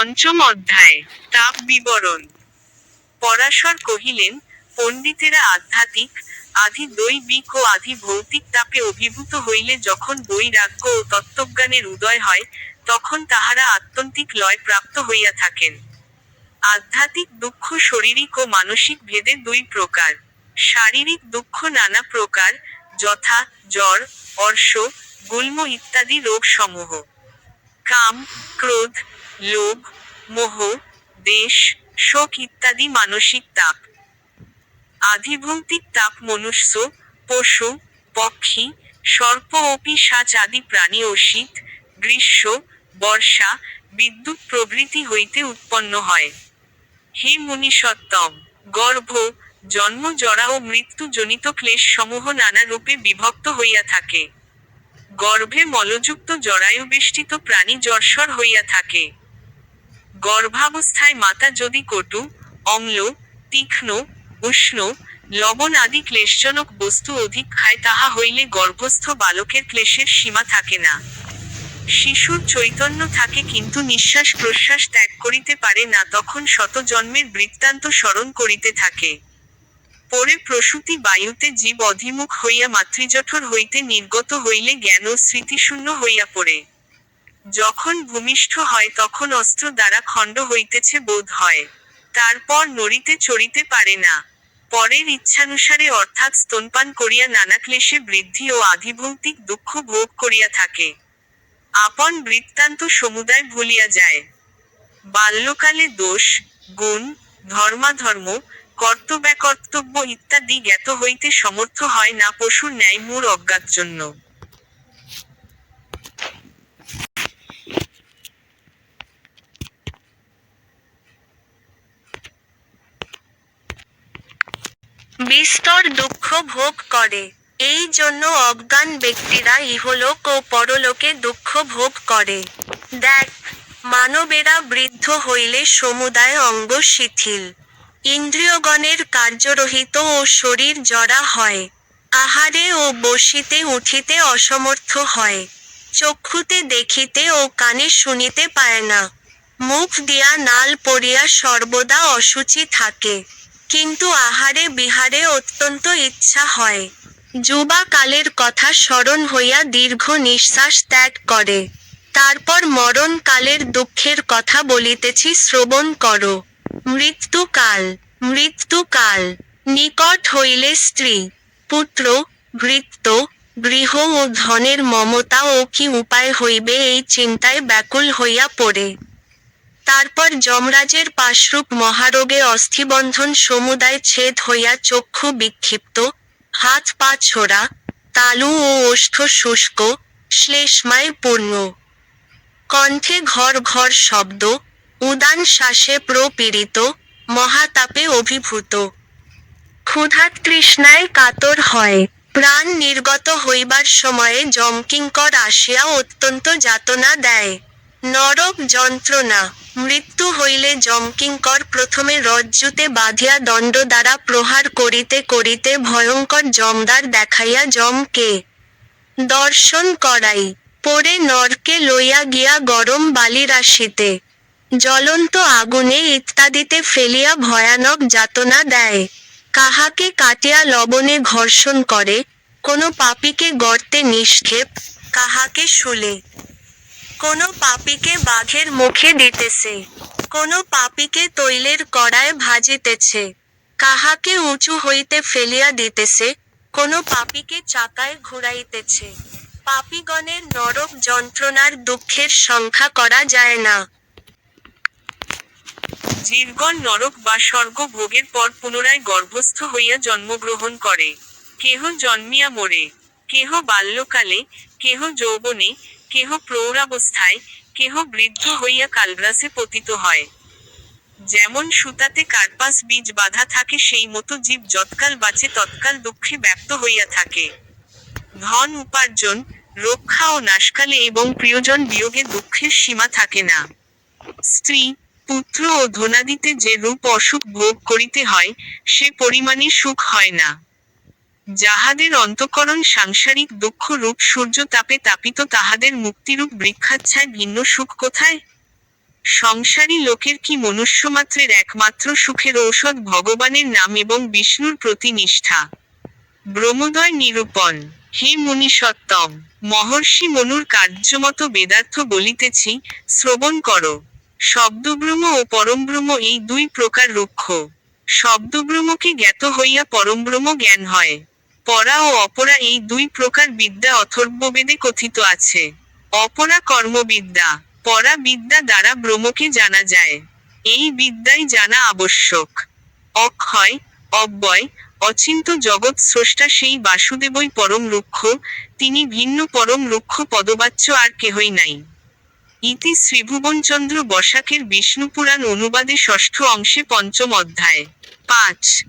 পঞ্চম অধ্যায়। তাপ বিবরণ। পরাশর কহিলেন, পণ্ডিতেরা আধ্যাত্মিক, আধি দৈবিক ও আধি ভৌতিক তাপে অভিভূত হইলে যখন বৈরাগ্য ও তত্ত্বজ্ঞানের উদয় হয়, তখন তাহারা আত্যন্তিক লয় প্রাপ্ত হইয়া থাকেন। আধ্যাত্মিক দুঃখ শারীরিক ও মানসিক ভেদে দুই প্রকার। শারীরিক দুঃখ নানা প্রকার, যথা জ্বর, অর্শ, গুল্ম ইত্যাদি রোগসমূহ। কাম, ক্রোধ, লোভ, মোহ, দ্বেষ, শোক ইত্যাদি মানসিক তাপ। আধিভৌতিক তাপ মনুষ্য, পশু, পক্ষী, সর্প ও পিশাচ আদি প্রাণী ও শীত, গ্রীষ্ম, বর্ষা, বিদ্যুৎ প্রভৃতি হইতে উৎপন্ন হয়। হে মুনিসত্তম, গর্ভ, জন্ম জরা ও মৃত্যু জনিত ক্লেশ সমূহ নানা রূপে বিভক্ত হইয়া থাকে। গর্ভে মলযুক্ত জরায়ুবেষ্টিত প্রাণী জর্জর হইয়া থাকে। গর্ভাবস্থায় মাতা যদি কটু, অম্ল, তীক্ষ্ণ, উষ্ণ, লবণ আদি ক্লেশজনক বস্তু অধিক খায় তাহা হইলে গর্ভস্থ বালকের ক্লেশের সীমা থাকে না। শিশুর চৈতন্য থাকে কিন্তু নিঃশ্বাস প্রশ্বাস ত্যাগ করিতে পারে না, তখন শত জন্মের বৃত্তান্ত স্মরণ করিতে থাকে। পরে প্রসূতি বায়ুতে জীব অধিমুখ হইয়া মাতৃজঠর হইতে নির্গত হইলে জ্ঞান ও স্মৃতিশূন্য হইয়া পড়ে। যখন ভূমিষ্ঠ হয় তখন অস্ত্র দ্বারা খণ্ড হইতেছে বোধ হয়। তারপর নড়িতে চড়িতে পারে না। পরের ইচ্ছানুসারে অর্থাৎ স্তনপান করিয়া নানা ক্লেশে বৃদ্ধি ও আধিভৌতিক দুঃখ ভোগ করিয়া থাকে। আপন বৃত্তান্ত সমুদায় ভুলিয়া যায়। বাল্যকালে দোষ, গুণ, ধর্মাধর্ম, কর্তব্যাকর্তব্য ইত্যাদি জ্ঞাত হইতে সমর্থ হয় না পশুর ন্যায় মূঢ় অজ্ঞাত জন্য। বিস্তর দুঃখ ভোগ করে। এই জন্য অজ্ঞান ব্যক্তিরা ইহলোক ও পরলোকে দুঃখ ভোগ করে। দেখ, মানবেরা বৃদ্ধ হইলে সমুদায় অঙ্গ শিথিল, ইন্দ্রিয়গণের কার্যরহিত ও শরীর জড়া হয়, আহারে ও বসিতে উঠিতে অসমর্থ হয়, চক্ষুতে দেখিতে ও কানে শুনিতে পায় না, মুখ দিয়া নাল পড়িয়া সর্বদা অশুচি থাকে, কিন্তু আহারে বিহারে অত্যন্ত ইচ্ছা হয়। যুবা কালের কথা স্মরণ হইয়া দীর্ঘ নিঃশ্বাস ত্যাগ করে। তারপর মরণ কালের দুঃখের কথা বলিতেছি, শ্রবণ করো। মৃত্যুকাল, মৃত্যুকাল নিকট হইলে স্ত্রী, পুত্র, ভৃত্য, গৃহ ও ধনের মমতা ও কি উপায় হইবে এই চিন্তায় ব্যাকুল হইয়া পড়ে। তারপর যমরাজের পাশরূপ মহারোগে অস্থিবন্ধন সমুদায় ছেদ হইয়া চক্ষু বিক্ষিপ্ত, হাত পা ছোড়া, তালু ও ওষ্ঠ শুষ্ক, শ্লেষ্মায় পূর্ণ, কণ্ঠে ঘর ঘর শব্দ, উদান শ্বাসে প্রপীড়িত, মহাতাপে অভিভূত, ক্ষুধাতৃষ্ণায় কাতর হয়। প্রাণ নির্গত হইবার সময়ে যমকিঙ্কর আসিয়া অত্যন্ত যাতনা দেয়। নরক যন্ত্রণা। মৃত্যু হইলে যমকিঙ্কর প্রথমে রজ্জুতে বাঁধিয়া দণ্ড দ্বারা প্রহার করিতে করিতে ভয়ঙ্কর যমদ্বার দেখাইয়া যমকে দর্শন করাই। পরে নরকে লইয়া গিয়া গরম বালিরাশিতে, জ্বলন্ত আগুনে ইত্যাদিতে ফেলিয়া ভয়ানক যাতনা দেয়। কাহাকে কাটিয়া লবণে ঘর্ষণ করে, কোনো পাপীকে গর্তে নিক্ষেপ, কাহাকে শূলে, কোনো পাপীকে বাঘের মুখে দিতেছে, কোনো পাপীকে তৈলের কড়ায় ভাজিতেছে, কাহাকে উঁচু হইতে ফেলিয়া দিতেছে, কোনো পাপীকে চাকায় ঘুরাইতেছে। পাপীগণের নরক যন্ত্রণার দুঃখের সংখ্যা করা যায় না। জীবগণ নরক বা স্বর্গ ভোগের পর পুনরায় গর্ভস্থ হইয়া জন্মগ্রহণ করে। কেহ জন্মিয়া মরে, কেহ বাল্যকালে, কেহ যৌবনে, কেহ প্রৌঢ়াবস্থায়, কেহ বৃদ্ধ হইয়া কালগ্রাসে পতিত হয়। যেমন সুতাতে কার্পাস বীজ বাঁধা থাকে, সেই মতো জীব যৎকাল বাঁচে তৎকাল দুঃখে ব্যাপ্ত হইয়া থাকে। ধন উপার্জন, রক্ষা ও নাশকালে এবং প্রিয়জন বিয়োগে দুঃখের সীমা থাকে না। স্ত্রী, পুত্র ও ধনাদিতে যে রূপ অসুখ ভোগ করিতে হয়, সে পরিমাণে সুখ হয় না। যাহাদের অন্তঃকরণ সাংসারিক দুঃখ রূপ সূর্য তাপে তাপিত, তাহাদের মুক্তিরূপ বৃক্ষাচ্ছায় ভিন্ন সুখ কোথায়? সংসারী লোকের কি মনুষ্যমাত্রের একমাত্র সুখের ঔষধ ভগবানের নাম এবং বিষ্ণুর প্রতি নিষ্ঠা। ব্রহ্মোদয় নিরূপণ। হে মুনিসত্তম, মহর্ষি মনুর কার্যমত বেদার্থ বলিতেছি, শ্রবণ কর। শব্দব্রহ্ম ও পরমব্রহ্ম এই দুই প্রকার রুক্ষ। শব্দব্রহ্মকে জ্ঞাত হইয়া পরমব্রহ্ম জ্ঞান হয়। পরা ও অপরা এই দুই প্রকার বিদ্যা অথর্ববেদে কথিত আছে। অপরা কর্মবিদ্যা, পরা বিদ্যা দ্বারা ব্রহ্মকে জানা যায়। এই বিদ্যাই জানা আবশ্যক। অক্ষয়, অব্যয়, অচিন্ত জগৎ স্রষ্টা সেই বাসুদেবই পরম রুক্ষ, তিনি ভিন্ন পরম রুক্ষ পদবাচ্য আর কেহই নাই। ইতি শ্রীভুবনচন্দ্র বসাকের বিষ্ণুপুরাণ অনুবাদে ষষ্ঠ অংশে পঞ্চম অধ্যায়। 5